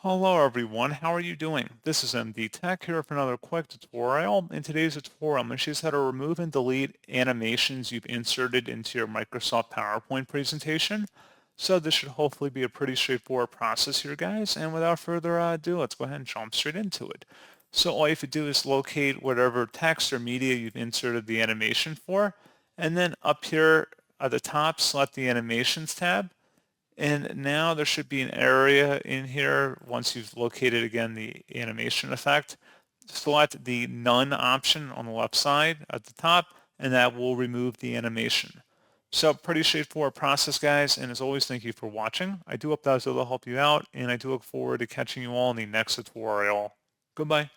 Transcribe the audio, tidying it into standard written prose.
Hello everyone, how are you doing? This is MD Tech here for another quick tutorial. In today's tutorial, I'm going to show you how to remove and delete animations you've inserted into your Microsoft PowerPoint presentation. So this should hopefully be a pretty straightforward process here, guys. And without further ado, let's go ahead and jump straight into it. So all you have to do is locate whatever text or media you've inserted the animation for, and then up here at the top, select the Animations tab. And now there should be an area in here once you've located again the animation effect. Select the None option on the left side at the top, and that will remove the animation. So pretty straightforward process, guys. And as always, thank you for watching. I do hope that was able to help you out, and I do look forward to catching you all in the next tutorial. Goodbye.